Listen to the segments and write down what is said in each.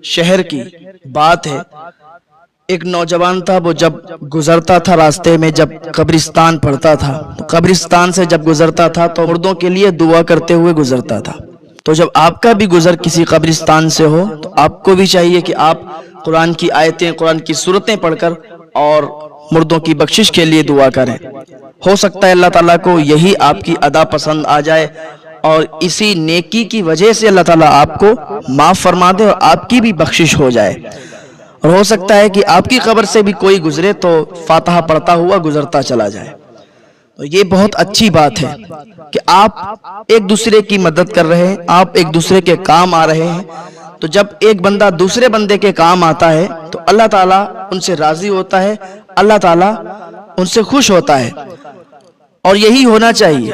شہر کی بات ہے، ایک نوجوان تھا، وہ جب گزرتا تھا راستے میں، جب قبرستان پڑتا تھا تو قبرستان سے جب گزرتا تھا تو مردوں کے لیے دعا کرتے ہوئے گزرتا تھا۔ تو جب آپ کا بھی گزر کسی قبرستان سے ہو تو آپ کو بھی چاہیے کہ آپ قرآن کی آیتیں، قرآن کی سورتیں پڑھ کر اور مردوں کی بخشش کے لیے دعا کریں۔ ہو سکتا ہے اللہ تعالیٰ کو یہی آپ کی ادا پسند آ جائے اور اسی نیکی کی وجہ سے اللہ تعالیٰ آپ کو معاف فرما دے اور آپ کی بھی بخشش ہو جائے۔ اور ہو سکتا ہے کہ آپ کی قبر سے بھی کوئی گزرے تو فاتحہ پڑھتا ہوا گزرتا چلا جائے۔ تو یہ بہت اچھی بات ہے کہ آپ ایک دوسرے کی مدد کر رہے ہیں، آپ ایک دوسرے کے کام آ رہے ہیں۔ تو جب ایک بندہ دوسرے بندے کے کام آتا ہے تو اللہ تعالیٰ ان سے راضی ہوتا ہے، اللہ تعالیٰ ان سے خوش ہوتا ہے۔ اور یہی ہونا چاہیے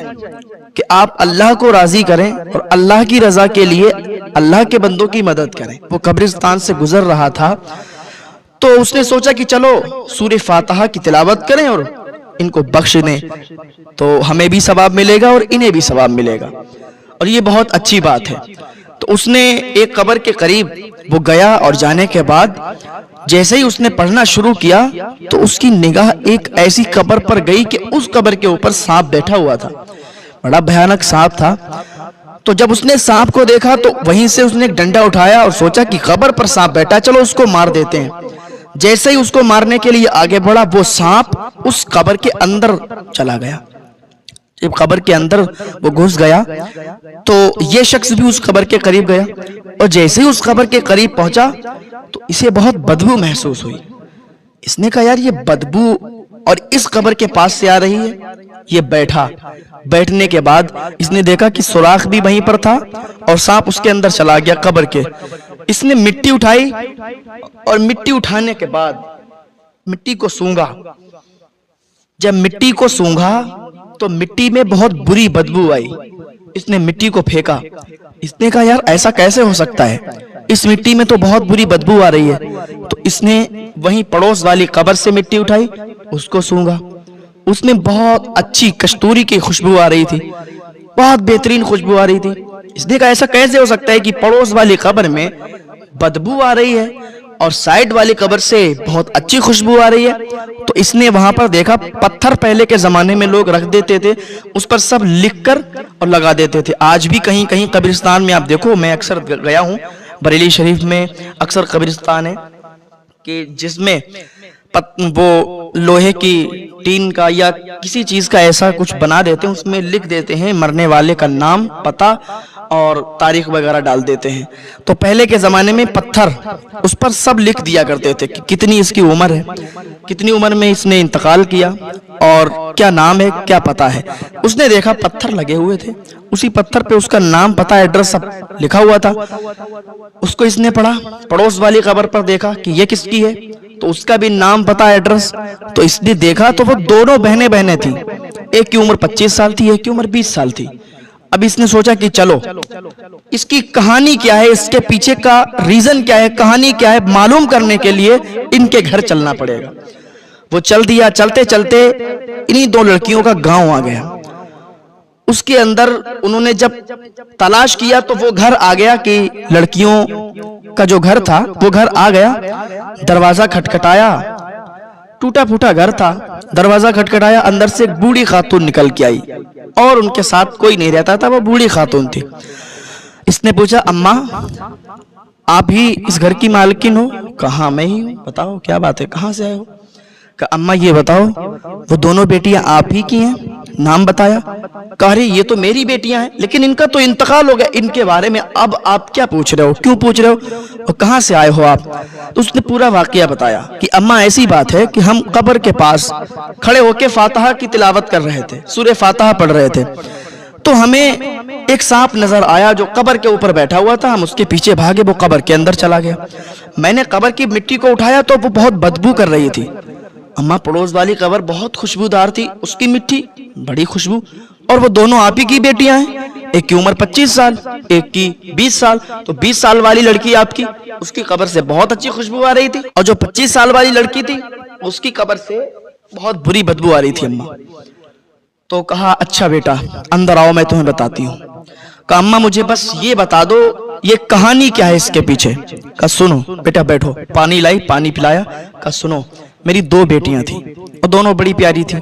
کہ آپ اللہ کو راضی کریں اور اللہ کی رضا کے لیے اللہ کے بندوں کی مدد کریں۔ وہ قبرستان سے گزر رہا تھا تو اس نے سوچا کہ چلو سورہ فاتحہ کی تلاوت کریں اور ان کو بخش دیں، تو ہمیں بھی ثواب ملے گا اور انہیں بھی ثواب ملے گا، اور یہ بہت اچھی بات ہے۔ تو اس نے ایک قبر کے قریب وہ گیا اور جانے کے بعد جیسے ہی اس نے پڑھنا شروع کیا تو اس کی نگاہ ایک ایسی قبر پر گئی کہ اس قبر کے اوپر سانپ بیٹھا ہوا تھا، بڑا بھیانک سانپ تھا۔ تو جب اس نے سانپ کو دیکھا تو وہیں سے اس نے ایک ڈنڈا اٹھایا اور سوچا کہ قبر پر سانپ بیٹھا، چلو اس کو مار دیتے ہیں۔ جیسے ہی اس کو مارنے کے لیے آگے بڑھا، وہ سانپ اس قبر کے اندر چلا گیا۔ جب قبر کے اندر وہ گھس گیا تو یہ شخص بھی اس قبر کے قریب گیا، اور جیسے ہی اس قبر کے قریب پہنچا تو اسے بہت بدبو محسوس ہوئی۔ اس نے کہا یار یہ بدبو اور اس قبر کے پاس سے آ رہی ہے۔ یہ بیٹھا، بیٹھنے کے بعد اس نے دیکھا کہ سوراخ بھی وہیں پر تھا اور سانپ اس کے اندر چلا گیا قبر کے۔ اس نے مٹی اٹھائی اور مٹی اٹھانے کے بعد مٹی کو سونگا۔ جب مٹی کو سونگا تو مٹی میں بہت بری بدبو آئی۔ اس نے مٹی کو پھینکا، اس نے کہا یار ایسا کیسے ہو سکتا ہے، اس مٹی میں تو بہت بری بدبو آ رہی ہے۔ تو اس نے وہیں پڑوس والی قبر سے مٹی اٹھائی، اس کو سونگا، اس میں بہت اچھی کستوری کی خوشبو آ رہی تھی، بہت بہترین خوشبو آ رہی تھی۔ اس نے کہا ایسا کیسے ہو سکتا ہے کہ پڑوس والی قبر میں بدبو آ رہی ہے اور سائیڈ والی قبر سے بہت اچھی خوشبو آ رہی ہے۔ تو اس نے وہاں پر دیکھا پتھر پہلے کے زمانے میں لوگ رکھ دیتے تھے، اس پر سب لکھ کر اور لگا دیتے تھے۔ آج بھی کہیں کہیں قبرستان میں آپ دیکھو، میں اکثر گیا ہوں بریلی شریف میں، اکثر قبرستان ہے کہ جس میں وہ لوہے کی ٹین کا یا کسی چیز کا ایسا کچھ بنا دیتے ہیں، اس میں لکھ دیتے ہیں مرنے والے کا نام، پتہ اور تاریخ وغیرہ ڈال دیتے ہیں۔ تو پہلے کے زمانے میں پتھر اس پر سب لکھ دیا کرتے تھے کہ کتنی اس کی عمر ہے، کتنی عمر میں اس نے انتقال کیا اور کیا نام ہے، کیا پتہ ہے۔ اس نے دیکھا پتھر لگے ہوئے تھے، اسی پتھر پہ اس کا نام، پتہ، ایڈریس سب لکھا ہوا تھا۔ اس کو اس نے پڑھا، پڑوس والی قبر پر دیکھا کہ یہ کس کی ہے، تو اس کا بھی نام، پتہ، ایڈریس۔ تو اس نے دیکھا تو وہ دونوں بہنیں تھیں، ایک کی عمر 25 سال تھی، ایک کی عمر 20 سال تھی۔ اب اس نے سوچا کہ چلو اس کی کہانی کیا ہے، اس کے پیچھے کا ریزن کیا ہے، کہانی کیا ہے، معلوم کرنے کے لیے ان کے گھر چلنا پڑے گا۔ وہ چل دیا، چلتے چلتے انہی دو لڑکیوں کا گاؤں آ گیا۔ اس کے اندر انہوں نے جب تلاش کیا تو وہ گھر آ گیا کہ لڑکیوں کا جو گھر تھا وہ گھر آ گیا۔ دروازہ کھٹکھٹایا، ٹوٹا پھوٹا گھر تھا، دروازہ کھٹکھٹایا، اندر سے ایک بوڑھی خاتون نکل کے آئی اور ان کے ساتھ کوئی نہیں رہتا تھا، وہ بوڑھی خاتون تھی۔ اس نے پوچھا اماں آپ ہی اس گھر کی مالکن ہو؟ کہا میں ہی ہوں، بتاؤ کیا بات ہے، کہاں سے آئے ہو؟ کہا اماں یہ بتاؤ وہ دونوں بیٹیاں آپ ہی کی ہیں؟ نام بتایا۔ کہا رہی یہ تو میری بیٹیاں ہیں لیکن ان کا تو انتقال ہو گیا، ان کے بارے میں اب آپ کیا پوچھ رہے ہو، کیوں پوچھ رہے ہو، اور کہاں سے آئے ہو آپ؟ تو اس نے پورا واقعہ بتایا کہ اماں ایسی بات ہے کہ ہم قبر کے پاس کھڑے ہو کے فاتحہ کی تلاوت کر رہے تھے، سورہ فاتحہ پڑھ رہے تھے، تو ہمیں ایک سانپ نظر آیا جو قبر کے اوپر بیٹھا ہوا تھا، ہم اس کے پیچھے بھاگے، وہ قبر کے اندر چلا گیا۔ میں نے قبر کی مٹی کو اٹھایا تو وہ بہت بدبو کر رہی تھی۔ اماں پڑوس والی قبر بہت خوشبودار تھی، اس کی مٹی بڑی خوشبو، اور وہ دونوں آپ ہی کی بیٹیاں ہیں، ایک کی عمر 25 سال، ایک کی 20 سال، تو 20 سال والی لڑکی آپ کی، اس کی قبر سے بہت اچھی خوشبو آ رہی تھی، اور جو 25 سال والی لڑکی تھی اس کی قبر سے بہت بری بدبو آ رہی تھی اماں۔ تو کہا اچھا بیٹا اندر آؤ میں تمہیں بتاتی ہوں۔ کہا اماں مجھے بس یہ بتا دو یہ کہانی کیا ہے اس کے پیچھے؟ کہا سنو بیٹا بیٹھو. پانی لائی, پانی پلایا. کہا سنو میری 2 بیٹیاں تھیں اور دونوں بڑی پیاری تھیں.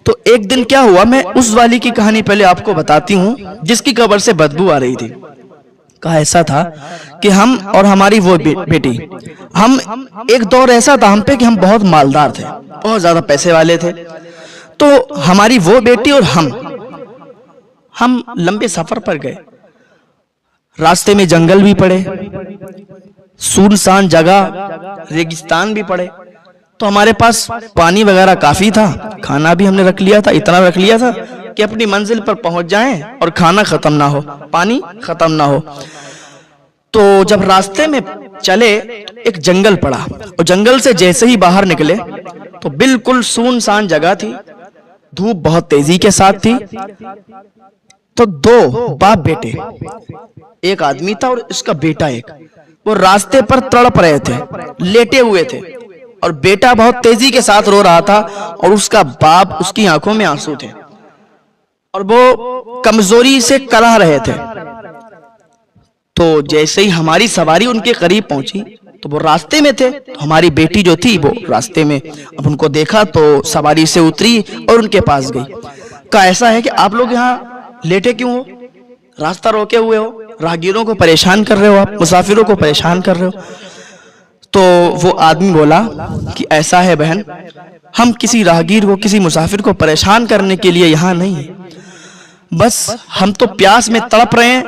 تو ایک دن کیا ہوا, میں اس والی کی کہانی پہلے آپ کو بتاتی ہوں جس کی قبر سے بدبو آ رہی تھی. کہا ایسا تھا کہ ہم اور ہماری وہ بیٹی, ہم ایک دور ایسا تھا ہم پہ کہ ہم بہت مالدار تھے, بہت زیادہ پیسے والے تھے. تو ہماری وہ بیٹی اور ہم لمبے سفر پر گئے. راستے میں جنگل بھی پڑے, سنسان جگہ, ریگستان بھی پڑے. تو ہمارے پاس پانی وغیرہ کافی تھا, کھانا بھی ہم نے رکھ لیا تھا, اتنا رکھ لیا تھا کہ اپنی منزل پر پہنچ جائیں اور کھانا ختم نہ ہو, پانی ختم نہ ہو. تو جب راستے میں چلے ایک جنگل پڑا, اور جنگل سے جیسے ہی باہر نکلے تو بالکل سنسان جگہ تھی, دھوپ بہت تیزی کے ساتھ تھی. تو 2 باپ بیٹے, ایک آدمی تھا اور اس کا بیٹا ایک, وہ راستے پر تڑپ رہے تھے, لیٹے ہوئے تھے, اور بیٹا بہت تیزی کے ساتھ رو رہا تھا اور اس کا باپ, اس کی آنکھوں میں آنسو تھے اور وہ کمزوری سے کڑہ رہے تھے. تو جیسے ہی ہماری سواری ان کے قریب پہنچی تو وہ راستے میں تھے, تو ہماری بیٹی جو تھی وہ راستے میں, اب ان کو دیکھا تو سواری سے اتری اور ان کے پاس گئی. کہا ایسا ہے کہ آپ لوگ یہاں لیٹے کیوں ہو, راستہ روکے ہوئے ہو, راہگیروں کو پریشان کر رہے ہو, آپ مسافروں کو پریشان کر رہے ہو. تو وہ آدمی بولا کہ ایسا ہے بہن, ہم کسی راہگیر کو, کسی مسافر کو پریشان کرنے کے لیے یہاں نہیں ہیں, بس ہم تو پیاس میں تڑپ رہے ہیں.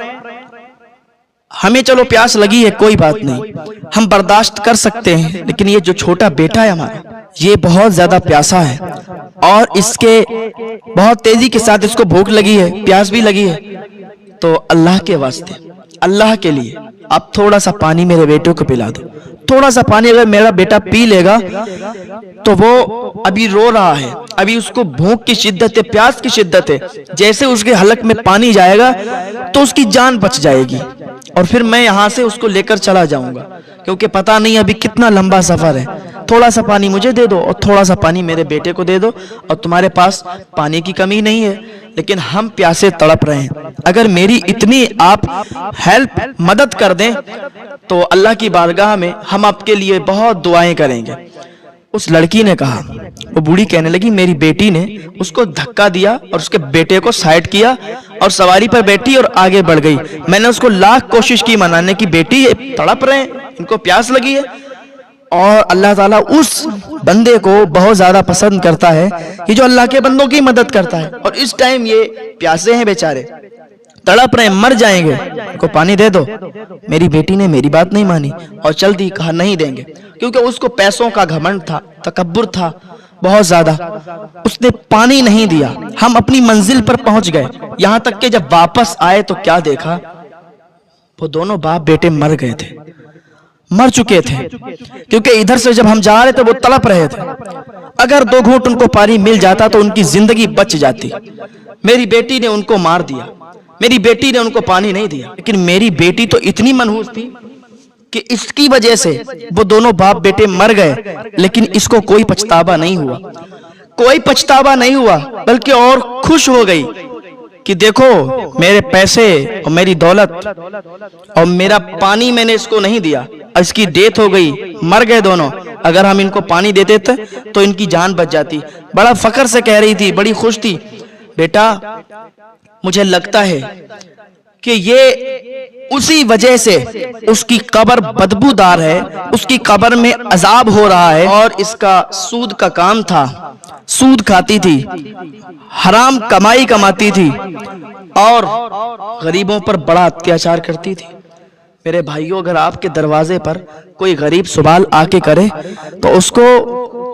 ہمیں چلو پیاس لگی ہے کوئی بات نہیں, ہم برداشت کر سکتے ہیں, لیکن یہ جو چھوٹا بیٹا ہے ہمارا, یہ بہت زیادہ پیاسا ہے اور اس کے بہت تیزی کے ساتھ اس کو بھوک لگی ہے, پیاس بھی لگی ہے. تو اللہ کے واسطے, اللہ کے لیے آپ تھوڑا سا پانی میرے بیٹے کو پلا دو. تھوڑا سا پانی اگر میرا بیٹا پی لے گا تو وہ ابھی رو رہا ہے, ابھی اس کو بھوک کی شدت ہے, پیاس کی شدت ہے, جیسے اس کے حلق میں پانی جائے گا تو اس کی جان بچ جائے گی, اور پھر میں یہاں سے اس کو لے کر چلا جاؤں گا, کیونکہ پتہ نہیں ابھی کتنا لمبا سفر ہے. تھوڑا سا پانی مجھے دے دو اور تھوڑا سا پانی میرے بیٹے کو دے دو. اور تمہارے پاس پانی کی کمی نہیں ہے, لیکن ہم پیاسے تڑپ رہے ہیں, اگر میری اتنی آپ ہیلپ, مدد کر دیں تو اللہ کی بارگاہ میں ہم آپ کے لیے بہت دعائیں کریں گے. اس لڑکی نے کہا, وہ بوڑھی کہنے لگی میری بیٹی نے اس کو دھکا دیا اور اس کے بیٹے کو سائڈ کیا اور سواری پر بیٹھی اور آگے بڑھ گئی. میں نے اس کو لاکھ کوشش کی منانے کی, بیٹی تڑپ رہے ہیں, ان کو پیاس لگی ہے. اور اللہ تعالیٰ اس بندے کو بہت زیادہ پسند کرتا ہے کہ جو اللہ کے بندوں کی مدد کرتا ہے. اور اس ٹائم یہ پیاسے ہیں بیچارے, تڑپ رہے ہیں, مر جائیں گے, ان کو پانی دے دو. میری بیٹی نے میری بات نہیں مانی اور چل دی, کہا نہیں دیں گے, کیونکہ اس کو پیسوں کا گھمنڈ تھا, تکبر تھا بہت زیادہ. اس نے پانی نہیں دیا. ہم اپنی منزل پر پہنچ گئے, یہاں تک کہ جب واپس آئے تو کیا دیکھا, وہ دونوں باپ بیٹے مر گئے تھے, مر چکے تھے, کیونکہ ادھر سے جب ہم جا رہے تھے وہ تڑپ رہے تھے. اگر 2 گھونٹ ان کو پانی مل جاتا تو ان کی زندگی بچ جاتی. میری بیٹی نے ان کو مار دیا, میری بیٹی نے ان کو پانی نہیں دیا. لیکن میری بیٹی تو اتنی منحوس تھی کہ اس کی وجہ سے وہ دونوں باپ بیٹے مر گئے, لیکن اس کو کوئی پچھتاوا نہیں ہوا, کوئی پچھتاوا نہیں ہوا, بلکہ اور خوش ہو گئی کہ دیکھو میرے پیسے اور میری دولت اور میرا پانی میں نے اس کو نہیں دیا, اس کی ڈیتھ ہو گئی, مر گئے دونوں. اگر ہم ان کو پانی دیتے تھے تو ان کی جان بچ جاتی. بڑا فخر سے کہہ رہی تھی, بڑی خوش تھی, بیٹا مجھے لگتا ہے کہ یہ اسی وجہ سے اس کی قبر بدبودار ہے, اس کی قبر میں عذاب ہو رہا ہے, اور اس کا سود کا کام تھا, سود کھاتی تھی, حرام کمائی کماتی تھی, اور غریبوں پر بڑا اتیاچار کرتی تھی. میرے بھائیوں, اگر آپ کے دروازے پر کوئی غریب سوال آ کے کرے تو اس کو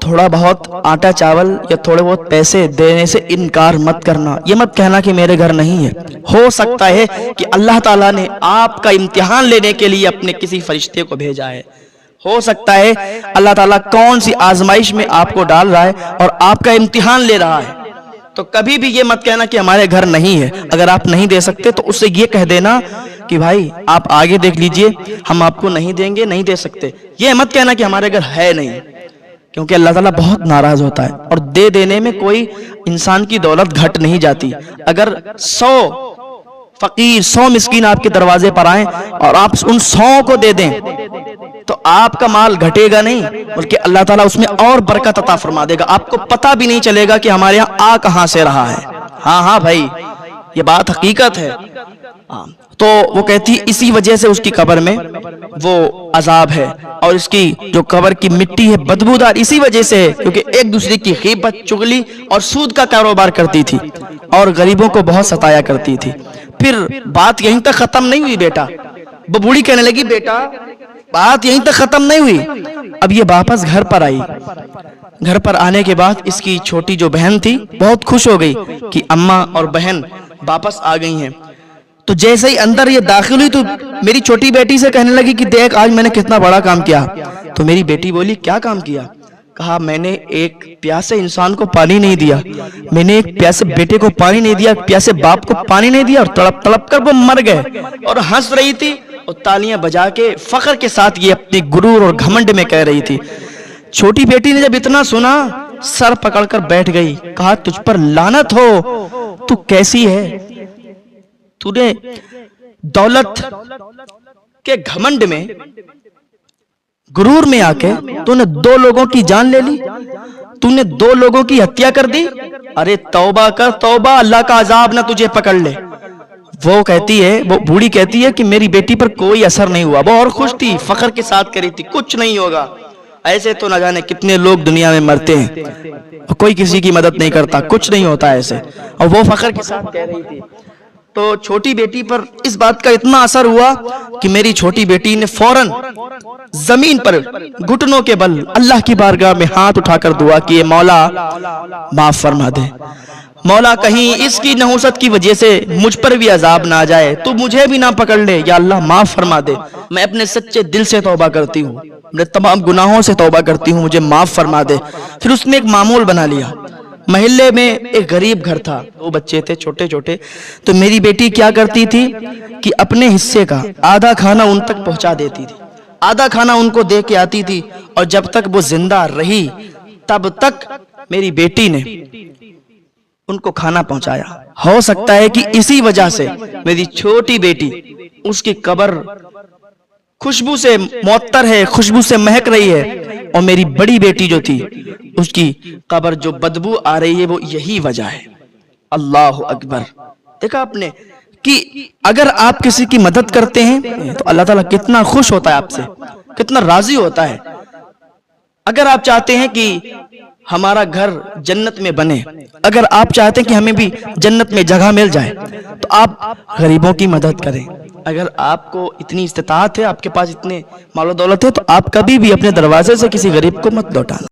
تھوڑا بہت آٹا چاول یا تھوڑے بہت پیسے دینے سے انکار مت کرنا. یہ مت کہنا کہ میرے گھر نہیں ہے. ہو سکتا ہے کہ اللہ تعالیٰ نے آپ کا امتحان لینے کے لیے اپنے کسی فرشتے کو بھیجا ہے. ہو سکتا ہے اللہ تعالیٰ کون سی آزمائش میں آپ کو ڈال رہا ہے اور آپ کا امتحان لے رہا ہے. تو کبھی بھی یہ مت کہنا کہ ہمارے گھر نہیں ہے. اگر آپ نہیں دے سکتے تو اس سے یہ کہہ دینا کہ بھائی آپ آگے دیکھ لیجئے, ہم آپ کو نہیں دیں گے, نہیں دے سکتے. یہ مت کہنا کہ ہمارے گھر ہے نہیں, کیونکہ اللہ تعالیٰ بہت ناراض ہوتا ہے. اور دے دینے میں کوئی انسان کی دولت گھٹ نہیں جاتی. اگر 100 فقیر 100 مسکین آپ کے دروازے پر آئیں اور آپ ان 100 کو دے دیں تو آپ کا مال گھٹے گا نہیں بلکہ اللہ تعالیٰ اس میں اور برکت عطا فرما دے گا. آپ کو پتہ بھی نہیں چلے گا کہ ہمارے یہاں آ کہاں سے رہا ہے. ہاں بھائی یہ بات حقیقت ہے. تو وہ کہتی اسی وجہ سے اس کی قبر میں وہ عذاب ہے اور اس کی جو قبر کی مٹی ہے بدبودار اسی وجہ سے ہے کیونکہ ایک دوسرے کی غیبت چغلی اور سود کا کاروبار کرتی تھی اور غریبوں کو بہت ستایا کرتی تھی. پھر بات یہیں تک ختم نہیں ہوئی بیٹا. وہ بوڑھی کہنے لگی بیٹا بات یہیں تک ختم نہیں ہوئی. اب یہ واپس گھر پر آئی. گھر پر آنے کے بعد اس کی چھوٹی جو بہن تھی بہت خوش ہو گئی کہ اماں اور بہن واپس آ گئی ہیں. تو جیسے ہی اندر یہ داخل ہوئی تو میری چھوٹی بیٹی سے کہنے لگی کہ دیکھ آج میں نے کتنا بڑا کام کیا. تو میری بیٹی بولی کیا کام کیا؟ کہا میں نے ایک پیاسے انسان کو پانی نہیں دیا, میں نے ایک پیاسے بیٹے کو پانی نہیں دیا, پیاسے باپ کو پانی نہیں دیا اور تڑپ تڑپ کر وہ مر گئے. اور ہنس رہی تھی اور تالیاں بجا کے فخر کے ساتھ یہ اپنی غرور اور گھمنڈ میں کہہ رہی تھی. چھوٹی بیٹی نے جب اتنا سنا سر پکڑ کر بیٹھ گئی. کہا تجھ پر لعنت ہو, تو کیسی ہے؟ تو نے دولت کے گھمنڈ میں غرور میں آ کے تو نے 2 لوگوں کی جان لے لی, تو نے 2 لوگوں کی ہتیا کر دی. ارے توبہ کر توبہ, اللہ کا عذاب نہ تجھے پکڑ لے. وہ کہتی ہے, وہ بوڑھی کہتی ہے کہ میری بیٹی پر کوئی اثر نہیں ہوا. وہ اور خوش تھی, فخر کے ساتھ کہہ رہی تھی کچھ نہیں ہوگا. ایسے تو نہ جانے کتنے لوگ دنیا میں مرتے ہیں, کوئی کسی کی مدد نہیں کرتا, کچھ نہیں ہوتا ایسے. اور وہ فخر کے ساتھ کہہ رہی تھی. تو چھوٹی بیٹی پر اس بات کا اتنا اثر ہوا کہ میری چھوٹی بیٹی نے فوراً زمین پر گھٹنوں کے بل اللہ کی بارگاہ میں ہاتھ اٹھا کر دعا کی, مولا معاف فرما دے, مولا کہیں اس کی نحوست کی وجہ سے مجھ پر بھی عذاب نہ آ جائے, تو مجھے بھی نہ پکڑ لے, یا اللہ معاف فرما دے. میں اپنے سچے دل سے توبہ کرتی ہوں, میں تمام گناہوں سے توبہ کرتی ہوں, مجھے معاف فرما دے. پھر اس نے ایک معمول بنا لیا. محلے میں ایک غریب گھر تھا, 2 بچے تھے چھوٹے چھوٹے. تو میری بیٹی کیا کرتی تھی کہ اپنے حصے کا آدھا کھانا ان تک پہنچا دیتی تھی, آدھا کھانا ان کو دے کے آتی تھی. اور جب تک وہ زندہ رہی تب تک میری بیٹی نے ان کو کھانا پہنچایا. ہو سکتا ہے کہ اسی وجہ سے میری چھوٹی بیٹی, اس کی قبر خوشبو سے معطر ہے, خوشبو سے مہک رہی ہے, اور میری بڑی بیٹی جو تھی اس کی قبر جو بدبو آ رہی ہے وہ یہی وجہ ہے. اللہ اکبر. دیکھا آپ نے کہ اگر آپ کسی کی مدد کرتے ہیں تو اللہ تعالیٰ کتنا خوش ہوتا ہے آپ سے, کتنا راضی ہوتا ہے. اگر آپ چاہتے ہیں کہ ہمارا گھر جنت میں بنے, اگر آپ چاہتے ہیں کہ ہمیں بھی جنت میں جگہ مل جائے, تو آپ غریبوں کی مدد کریں. اگر آپ کو اتنی استطاعت ہے, آپ کے پاس اتنے مال و دولت ہے, تو آپ کبھی بھی اپنے دروازے سے کسی غریب کو مت لوٹانا.